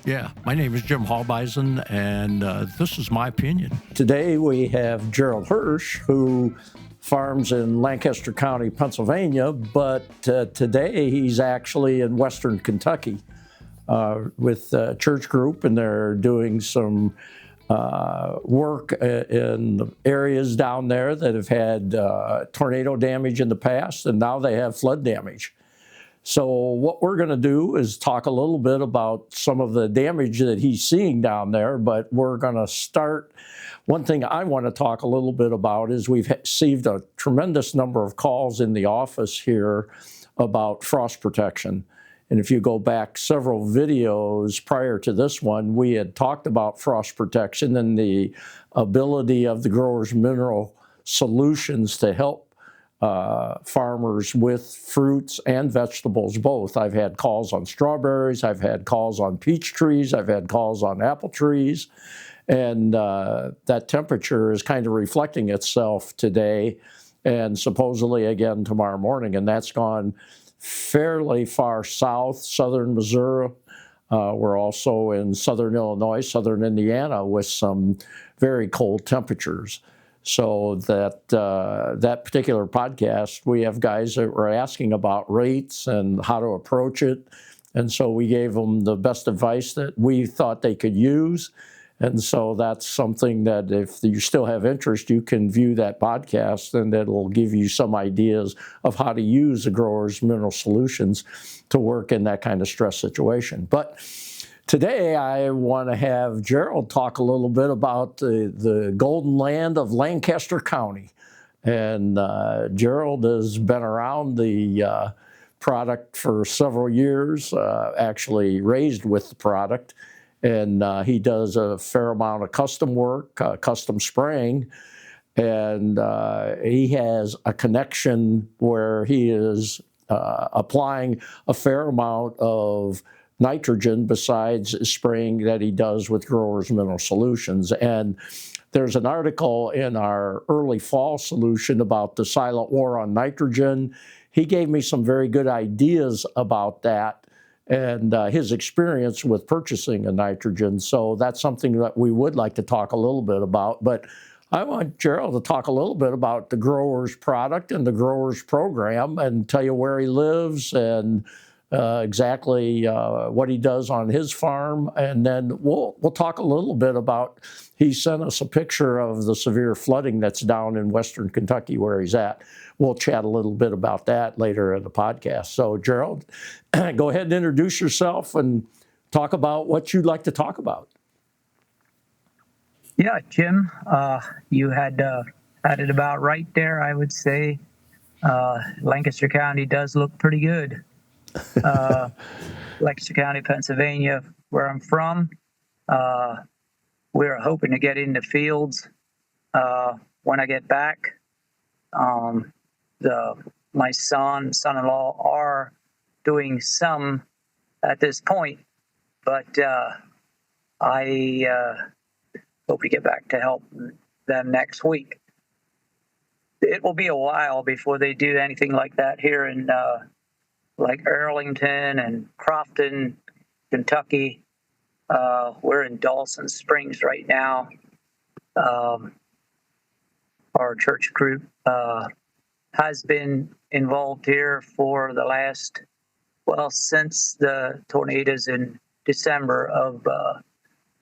Yeah, my name is Jim Hallbeisen, and this is my opinion. Today we have Gerald Hursh, who farms in Lancaster County, Pennsylvania, but today he's actually in Western Kentucky with a church group, and they're doing some work in areas down there that have had tornado damage in the past, and now they have flood damage. So what we're going to do is talk a little bit about some of the damage that he's seeing down there, but we're going to start. One thing I want to talk a little bit about is we've received a tremendous number of calls in the office here about frost protection. And if you go back several videos prior to this one, we had talked about frost protection and the ability of the growers' mineral solutions to help farmers with fruits and vegetables both. I've had calls on strawberries, I've had calls on peach trees, I've had calls on apple trees, and that temperature is kind of reflecting itself today and supposedly again tomorrow morning, and that's gone fairly far south, southern Missouri. We're also in southern Illinois, southern Indiana with some very cold temperatures. So that particular podcast, we have guys that were asking about rates and how to approach it. And so we gave them the best advice that we thought they could use. And so that's something that if you still have interest, you can view that podcast, and it'll give you some ideas of how to use the growers' mineral solutions to work in that kind of stress situation. But today, I want to have Gerald talk a little bit about the golden land of Lancaster County. And Gerald has been around the product for several years, actually raised with the product. And he does a fair amount of custom work, custom spraying. And he has a connection where he is applying a fair amount of nitrogen besides spraying that he does with growers' mineral solutions. And there's an article in our early fall solution about the silent war on nitrogen. He gave me some very good ideas about that and his experience with purchasing a nitrogen. So that's something that we would like to talk a little bit about. But I want Gerald to talk a little bit about the growers' product and the growers' program and tell you where he lives and exactly what he does on his farm, and then we'll talk a little bit about. He sent us a picture of the severe flooding that's down in Western Kentucky where he's at. We'll chat a little bit about that later in the podcast. So, Gerald, go ahead and introduce yourself and talk about what you'd like to talk about. Yeah, Jim, you had it about right there. I would say Lancaster County does look pretty good. Lancaster County, Pennsylvania, where I'm from. We're hoping to get into fields when I get back. My son-in-law are doing some at this point, but I hope to get back to help them next week. It will be a while before they do anything like that here in like Arlington and Crofton, Kentucky. We're in Dawson Springs right now. Our church group has been involved here for the last, since the tornadoes in December of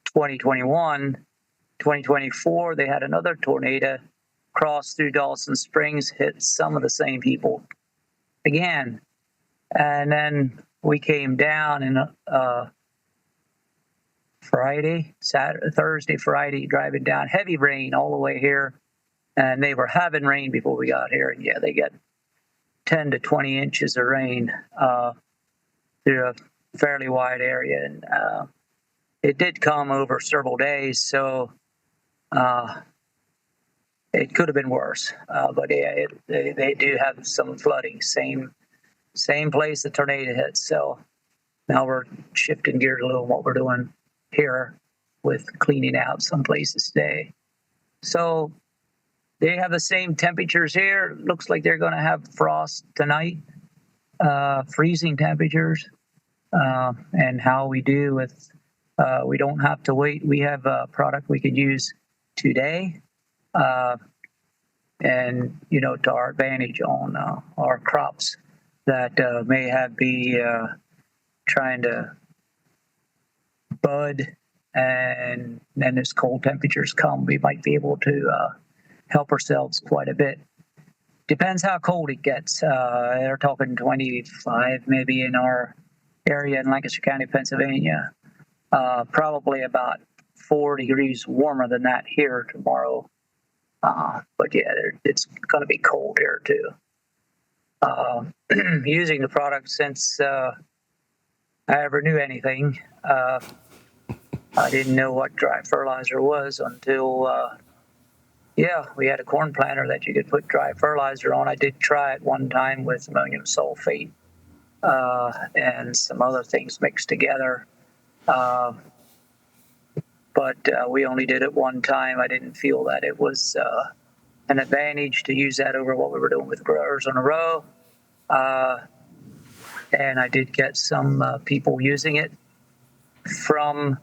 2021. 2024, they had another tornado cross through Dawson Springs, hit some of the same people again. And then we came down and Thursday, Friday, driving down, heavy rain all the way here. And they were having rain before we got here. And yeah, they got 10 to 20 inches of rain through a fairly wide area. And it did come over several days, so it could have been worse. But yeah, they do have some flooding. Same place the tornado hit. So now we're shifting gears a little what we're doing here with cleaning out some places today. So they have the same temperatures here. Looks like they're going to have frost tonight, freezing temperatures. And how we do with We don't have to wait. We have a product we could use today, and to our advantage on our crops that may be trying to bud, and then as cold temperatures come, we might be able to help ourselves quite a bit. Depends how cold it gets. They're talking 25 maybe in our area in Lancaster County, Pennsylvania. Probably about 4 degrees warmer than that here tomorrow. But yeah, it's going to be cold here too. Using the product since I ever knew anything. I didn't know what dry fertilizer was until, we had a corn planter that you could put dry fertilizer on. I did try it one time with ammonium sulfate and some other things mixed together. But we only did it one time. I didn't feel that it was an advantage to use that over what we were doing with growers on a row. And I did get some people using it from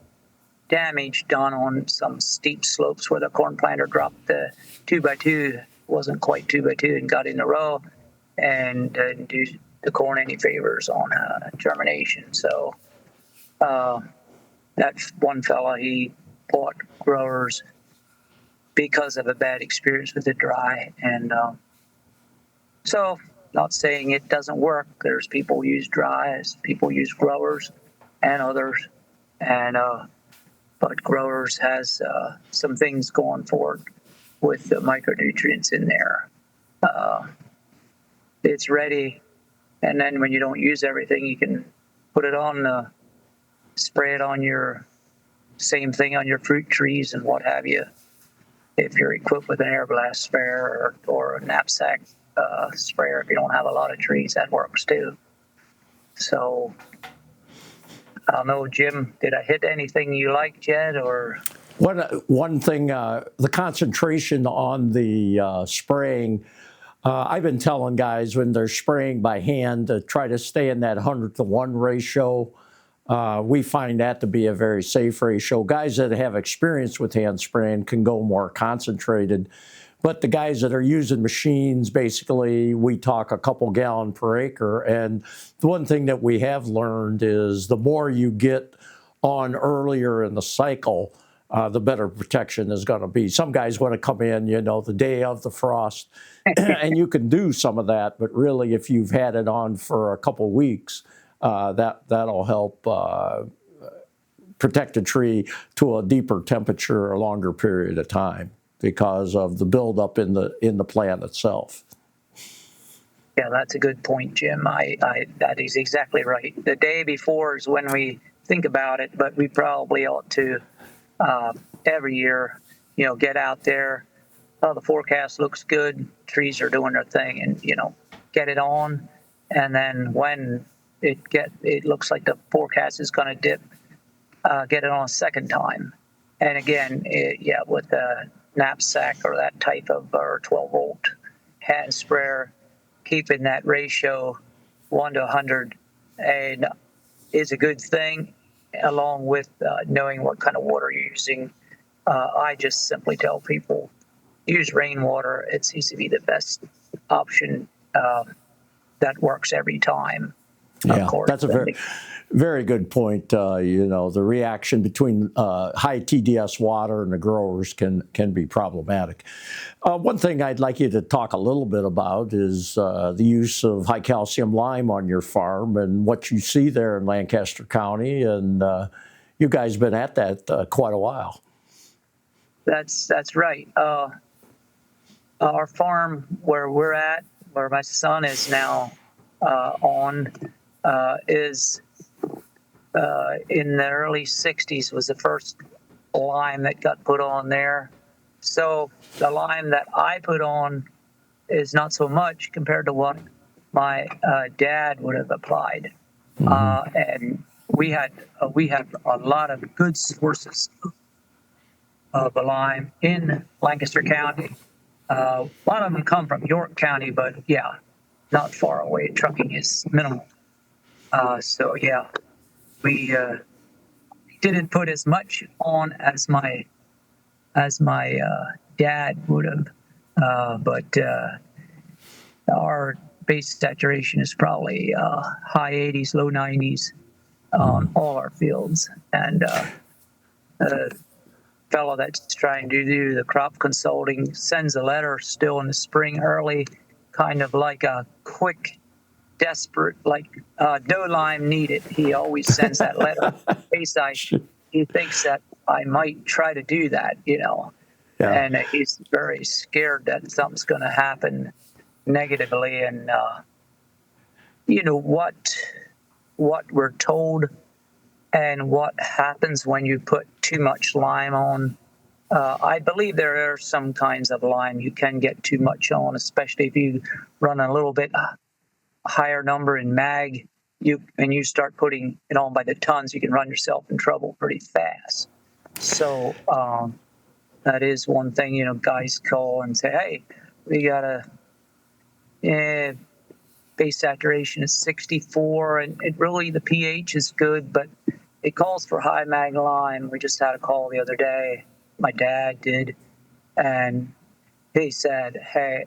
damage done on some steep slopes where the corn planter dropped the 2x2, wasn't quite 2x2, and got in a row and didn't do the corn any favors on germination. So that one fella, he bought growers because of a bad experience with the dry. And so not saying it doesn't work. There's people who use dry, people use growers and others. And but growers has some things going for it with the micronutrients in there. It's ready. And then when you don't use everything, you can put it on, spray it on your same thing on your fruit trees and what have you. If you're equipped with an air blast sprayer or a knapsack sprayer, if you don't have a lot of trees, that works too. So I don't know, Jim, did I hit anything you liked yet? Or one thing, the concentration on the spraying. I've been telling guys when they're spraying by hand to try to stay in that 100-to-1 ratio. We find that to be a very safe ratio. Guys that have experience with hand spraying can go more concentrated. But the guys that are using machines, basically, we talk a couple gallon per acre. And the one thing that we have learned is the more you get on earlier in the cycle, the better protection is going to be. Some guys want to come in, the day of the frost, and you can do some of that. But really, if you've had it on for a couple weeks, that'll help protect a tree to a deeper temperature, a longer period of time, because of the buildup in the plant itself. Yeah, that's a good point, Jim. That is exactly right. The day before is when we think about it, but we probably ought to every year, get out there. Oh, the forecast looks good. Trees are doing their thing, and get it on. And then when it looks like the forecast is going to dip, get it on a second time. And again, with the knapsack or that type of or 12-volt hand sprayer, keeping that ratio 1 to 100 and is a good thing, along with knowing what kind of water you're using. I just simply tell people, use rainwater. It seems to be the best option that works every time. Yeah, that's a very, very good point. The reaction between high TDS water and the growers can be problematic. One thing I'd like you to talk a little bit about is the use of high calcium lime on your farm and what you see there in Lancaster County. And you guys been at that quite a while. That's right. Our farm where we're at, where my son is now on, is in the early 60s was the first lime that got put on there. So the lime that I put on is not so much compared to what my dad would have applied. Mm-hmm. And we have a lot of good sources of the lime in Lancaster County. A lot of them come from York County, but not far away. Trucking is minimal. We didn't put as much on as my dad would have, but our base saturation is probably high 80s, low 90s on all our fields. And the fellow that's trying to do the crop consulting sends a letter still in the spring early, kind of like a quick, desperate, like no lime needed. He always sends that letter. He thinks that I might try to do that, Yeah. And he's very scared that something's going to happen negatively. And what we're told and what happens when you put too much lime on. I believe there are some kinds of lime you can get too much on, especially if you run a little bit higher number in mag. You start putting it on by the tons, you can run yourself in trouble pretty fast. So that is one thing, guys call and say, hey, we got a base saturation is 64, and the pH is good, but it calls for high mag lime. We just had a call the other day. My dad did, and he said, hey,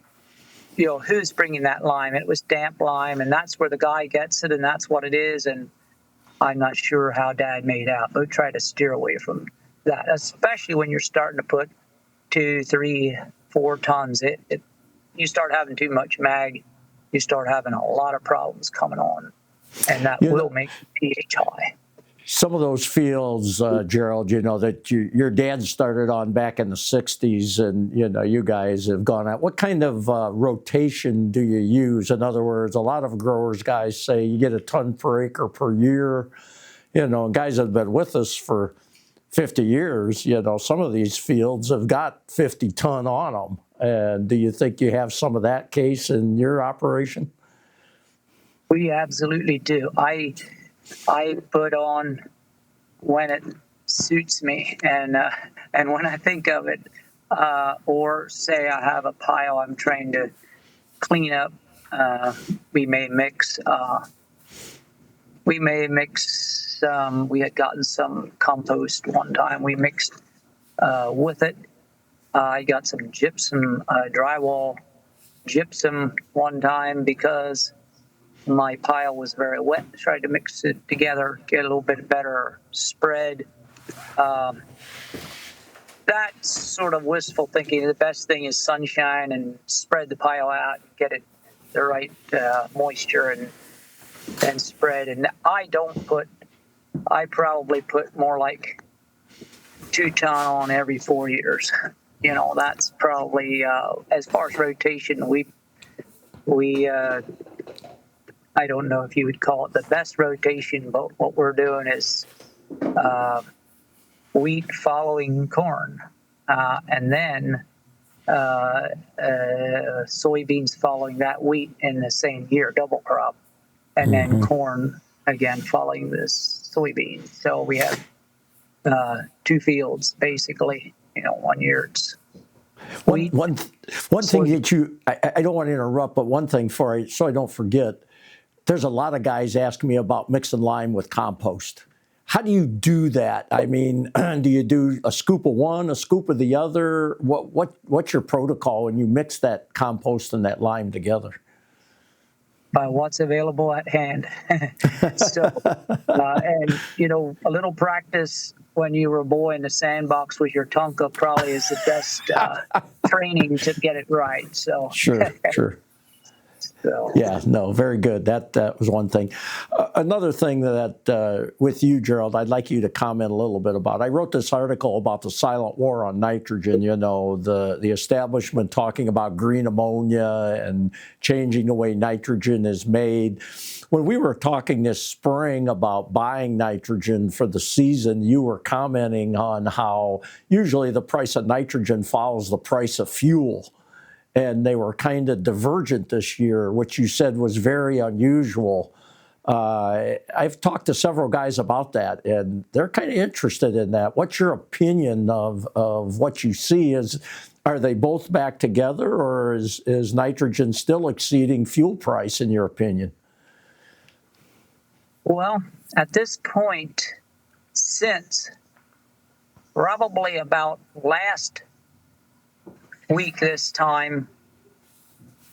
who's bringing that lime? It was damp lime, and that's where the guy gets it, and that's what it is. And I'm not sure how Dad made out, but try to steer away from that, especially when you're starting to put 2, 3, 4 tons. You start having too much mag, you start having a lot of problems coming on, and that will make pH high. Some of those fields, Gerald, that your dad started on back in the 60s, and, you guys have gone out. What kind of rotation do you use? In other words, a lot of growers, guys, say you get a ton per acre per year. And guys that have been with us for 50 years, some of these fields have got 50 ton on them. And do you think you have some of that case in your operation? We absolutely do. I put on when it suits me, and when I think of it, or say I have a pile I'm trying to clean up, we may mix. We had gotten some compost one time. We mixed with it. I got some gypsum, drywall gypsum one time because my pile was very wet. Tried to mix it together, get a little bit better spread. That's sort of wistful thinking. The best thing is sunshine and spread the pile out, get it the right moisture and spread. And I probably put more like 2 ton on every 4 years. That's probably as far as rotation. We I don't know if you would call it the best rotation, but what we're doing is wheat following corn, and then soybeans following that wheat in the same year, double crop, and then corn again following this soybean. So we have 2 fields basically. 1 year it's wheat. One thing that I don't want to interrupt, but one thing so I don't forget. There's a lot of guys asking me about mixing lime with compost. How do you do that? I mean, do you do a scoop of one, a scoop of the other? What's your protocol when you mix that compost and that lime together? By what's available at hand. So, and a little practice when you were a boy in the sandbox with your Tonka probably is the best training to get it right. So sure. So. Yeah, no, very good. That was one thing. Another thing that with you, Gerald, I'd like you to comment a little bit about. I wrote this article about the silent war on nitrogen, the establishment talking about green ammonia and changing the way nitrogen is made. When we were talking this spring about buying nitrogen for the season, you were commenting on how usually the price of nitrogen follows the price of fuel. And they were kind of divergent this year, which you said was very unusual. I've talked to several guys about that, and they're kind of interested in that. What's your opinion of what you see? Are they both back together, or is nitrogen still exceeding fuel price, in your opinion? Well, at this point, since probably about last week this time,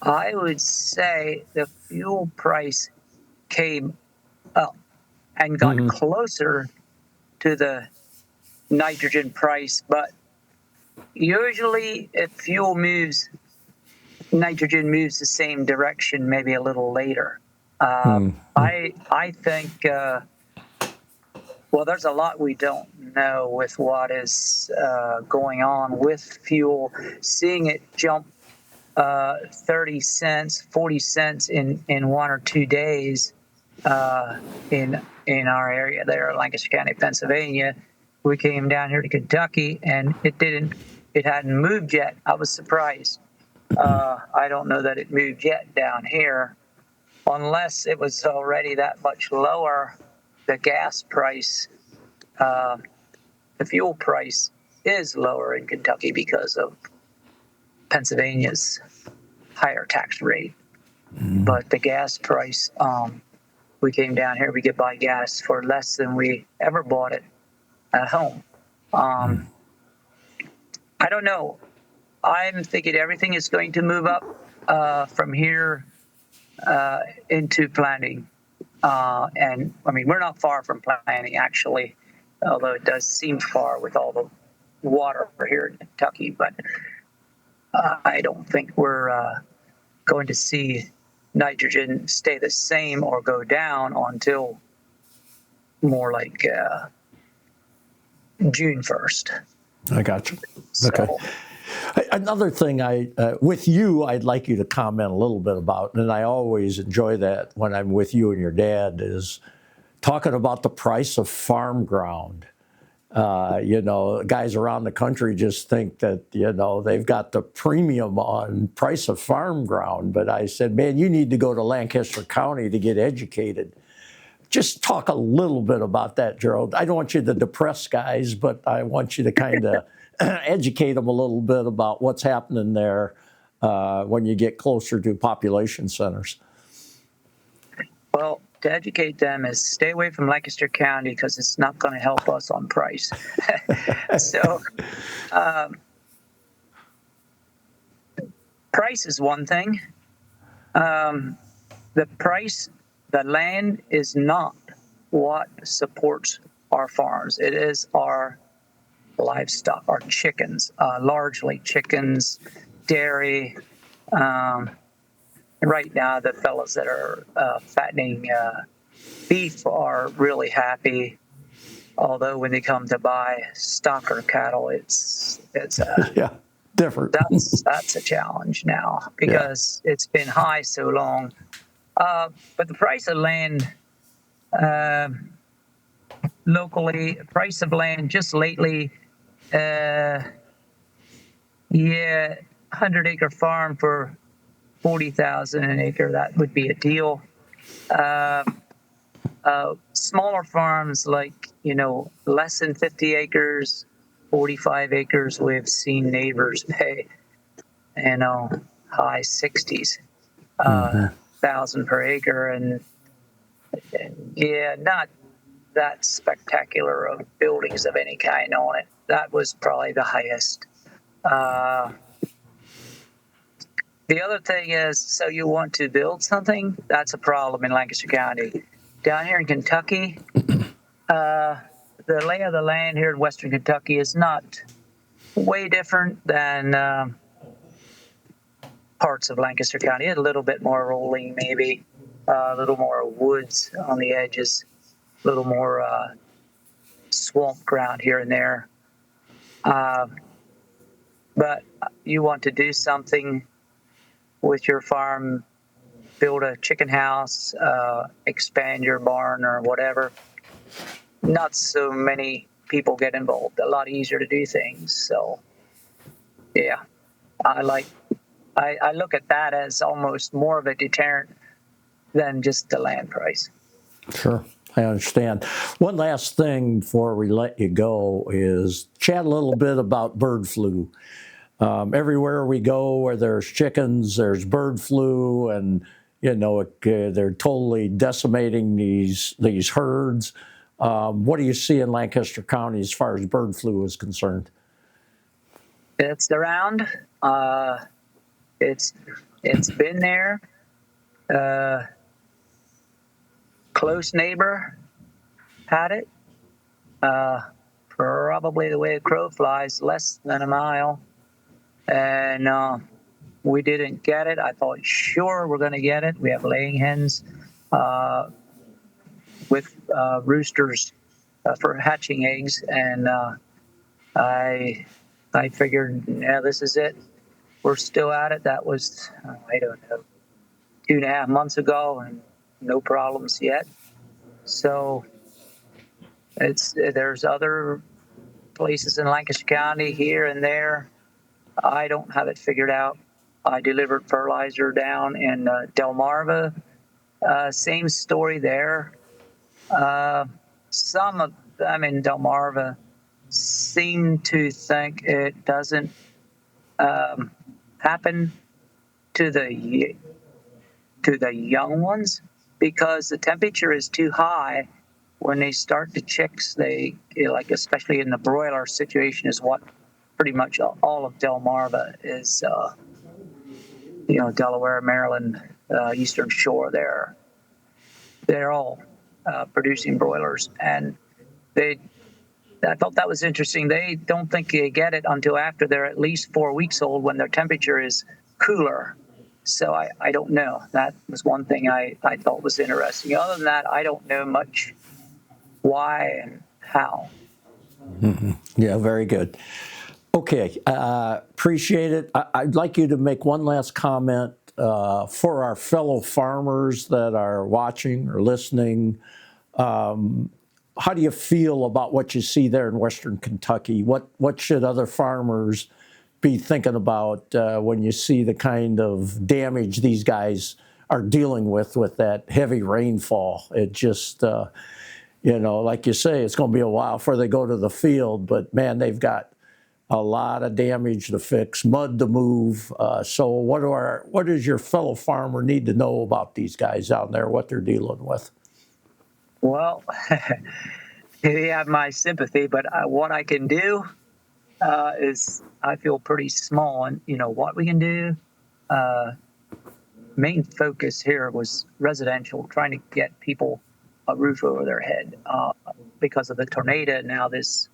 I would say the fuel price came up and got closer to the nitrogen price. But usually if fuel moves, nitrogen moves the same direction, maybe a little later. I think, well, there's a lot we don't know with what is going on with fuel. Seeing it jump 30 cents, 40 cents in 1 or 2 days in our area there, Lancaster County, Pennsylvania. We came down here to Kentucky, and it hadn't moved yet. I was surprised. I don't know that it moved yet down here, unless it was already that much lower. The gas price, the fuel price is lower in Kentucky because of Pennsylvania's higher tax rate. But the gas price, we came down here, we could buy gas for less than we ever bought it at home. I don't know. I'm thinking everything is going to move up from here into planting. And I mean, we're not far from planting, actually, although it does seem far with all the water here in Kentucky. But I don't think we're going to see nitrogen stay the same or go down until more like June 1st. I got you. So, okay. Another thing with you, I'd like you to comment a little bit about, and I always enjoy that when I'm with you and your dad, is talking about the price of farm ground. Guys around the country just think that, they've got the premium on price of farm ground. But I said, man, you need to go to Lancaster County to get educated. Just talk a little bit about that, Gerald. I don't want you to depress guys, but I want you to kind of educate them a little bit about what's happening there when you get closer to population centers. Well, to educate them is stay away from Lancaster County because it's not going to help us on price. So price is one thing. The land is not what supports our farms. It is our livestock, our chickens, largely chickens, dairy. Right now, the fellows that are fattening beef are really happy. Although when they come to buy stock or cattle, it's yeah, different. That's a challenge now because it's been high so long. But the price of land locally, price of land just lately, 100-acre farm for $40,000 an acre, that would be a deal. Smaller farms like, less than 50 acres, 45 acres, we've seen neighbors pay, high 60s, thousand per acre. And not that spectacular of buildings of any kind on it. That was probably the highest. The other thing is, so you want to build something? That's a problem in Lancaster County. Down here in Kentucky, the lay of the land here in Western Kentucky is not way different than parts of Lancaster County. A little bit more rolling, maybe, a little more woods on the edges, a little more swamp ground here and there. But you want to do something with your farm, build a chicken house, expand your barn or whatever. Not so many people get involved. A lot easier to do things. So, yeah, I look at that as almost more of a deterrent than just the land price. Sure, I understand. One last thing before we let you go is chat a little bit about bird flu. Everywhere we go where there's chickens, there's bird flu, and they're totally decimating these herds. What do you see in Lancaster County as far as bird flu is concerned? It's around. It's been there. Close neighbor had it. Probably the way a crow flies, less than a mile. And we didn't get it. I thought, sure, we're going to get it. We have laying hens with roosters for hatching eggs. And I figured, yeah, this is it. We're still at it. That was, I don't know, 2.5 months ago, and no problems yet. So there's other places in Lancaster County here and there. I don't have it figured out. I delivered fertilizer down in Delmarva. Same story there. Some of them in Delmarva seem to think it doesn't happen to the young ones because the temperature is too high. When they start the chicks, they like, especially in the broiler situation, is what pretty much all of Delmarva is. Delaware, Maryland, Eastern Shore. They're all producing broilers, and I thought that was interesting. They don't think they get it until after they're at least 4 weeks old, when their temperature is cooler. So I don't know. That was one thing I thought was interesting. Other than that, I don't know much why and how. Mm-hmm. Yeah, very good. Okay, appreciate it. I'd like you to make one last comment for our fellow farmers that are watching or listening. How do you feel about what you see there in Western Kentucky? What should other farmers be thinking about when you see the kind of damage these guys are dealing with that heavy rainfall? It just, like you say, it's going to be a while before they go to the field, but man, they've got a lot of damage to fix, mud to move. So what does your fellow farmer need to know about these guys out there, what they're dealing with? Well, they have my sympathy, but what I can do is I feel pretty small. And, what we can do, main focus here was residential, trying to get people a roof over their head because of the tornado. Now this,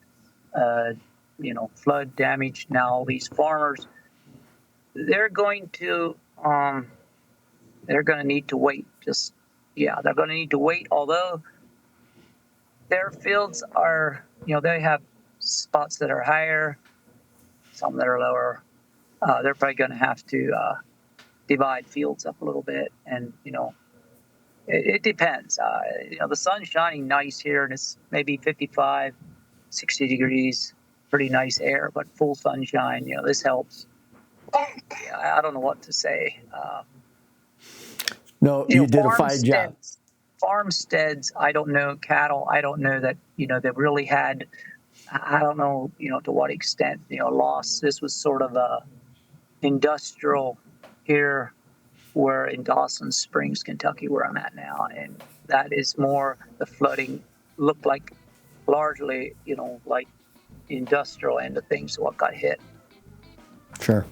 flood damage. Now all these farmers, they're going to need to wait. They're going to need to wait. Although their fields are, they have spots that are higher, some that are lower. They're probably going to have to divide fields up a little bit, and it depends. The sun's shining nice here, and it's maybe 55, 60 degrees, pretty nice air, but full sunshine, this helps. I don't know what to say. No, you did a fine job. Farmsteads, I don't know. Cattle, I don't know that, they really had, I don't know, to what extent, loss. This was sort of a industrial here, where in Dawson Springs, Kentucky, where I'm at now, and that is more the flooding looked like largely, like industrial end of things, what got hit. Sure.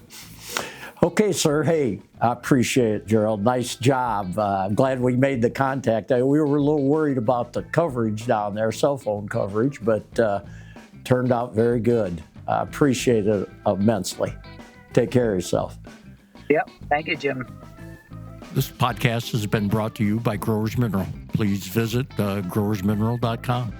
Okay, sir. Hey, I appreciate it, Gerald. Nice job. I'm glad we made the contact. We were a little worried about the coverage down there, cell phone coverage, but turned out very good. I appreciate it immensely. Take care of yourself. Yep. Thank you, Jim. This podcast has been brought to you by Growers Mineral. Please visit growersmineral.com.